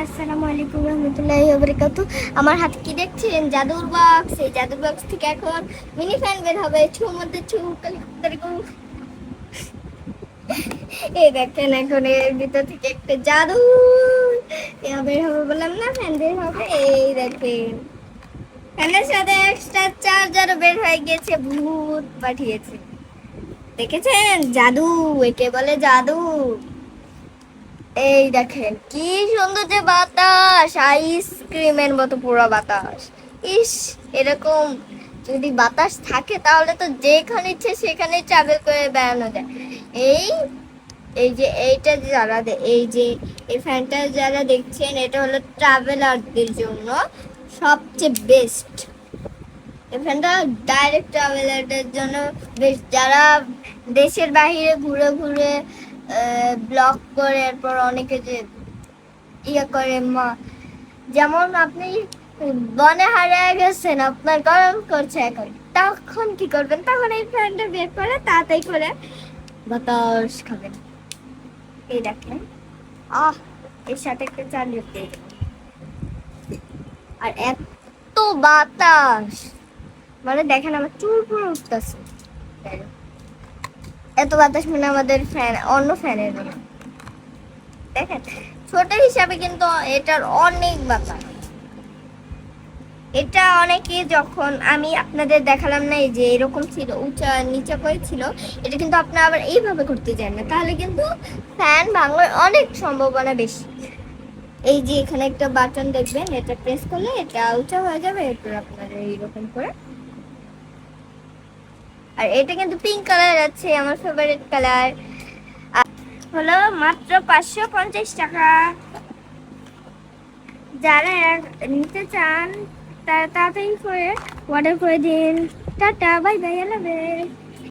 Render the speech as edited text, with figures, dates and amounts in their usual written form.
আসসালামু আলাইকুম রহমতুল্লাহি ওয়া বারাকাতুহু। আমার হাতে কি দেখছেন? জাদুর বক্স। এই জাদুর বক্স থেকে এখন মিনি ফ্যান বের হবে। ছুর মধ্যে ছু কালিকুত্তারিকু। এই দেখেন এখন এর ভিতর থেকে একটা জাদু বের হবে, বললাম না ফ্যান বের হবে। এই দেখেন ফ্যানের সাথে এক্সট্রা চার্জারও বের হয়ে গেছে, ভূত পাঠিয়েছে। দেখেছেন জাদু, একে বলে জাদু। এই দেখেন কি সুন্দর যে বাতাস, আইসক্রিমের মতো পুরো বাতাস। ইস, এরকম যদি বাতাস থাকে তাহলে তো যেখানে ইচ্ছে সেখানে ট্রাভেল করে বেড়ানো যায়। এই এই যে এইটা যারা এই যে এই ফ্যানটা যারা দেখছেন, এটা হলো ট্রাভেলারদের জন্য সবচেয়ে বেস্ট। এই ফ্যানটা ডাইরেক্ট ট্রাভেলারদের জন্য বেস্ট, যারা দেশের বাইরে ঘুরে ঘুরে ব্লগ করে, এরপর অনেকে যে ইয়ে করে যেমন আপনি বনে হারিয়ে গেছেন, আপনার গরম করছে এখন, তখন কি করবেন? তখন এই ফ্যানটা বের করে তাড়াতাড়ি করে বাতাস খাবেন। এই দেখেন, আহ, এর সাথে একটা চালিয়ে দিই। আর এত বাতাস, মানে দেখেন আমার চুল পুরো উঠতেছে। এত বাতাস মানে আমাদের ফ্যান অন্য ফ্যানের মতো। দেখেন ছোট হিসাবে কিন্তু এটার অনেক বাতাস। এটা অনেকে, যখন আমি আপনাদের দেখালাম না এই যে এরকম ছিল, উঁচা নিচা করে ছিল, এটা কিন্তু আপনারা আবার এইভাবে করতে চান না, তাহলে কিন্তু ফ্যান ভাঙার অনেক সম্ভাবনা বেশি। এই যে এখানে একটা বাটন দেখবেন, এটা প্রেস করলে এটা উঁচা হয়ে যাবে, এরপর আপনারা এইরকম করে। আর এটা কিন্তু পিঙ্ক কালার আছে, আমার ফেভারিট কালার। হলো মাত্র 550 টাকা। যারা নিতে চান তারা তাড়াতাড়ি করে অর্ডার করে দিন। টাটা, বাই বাই, আল্লাহ হাফেজ।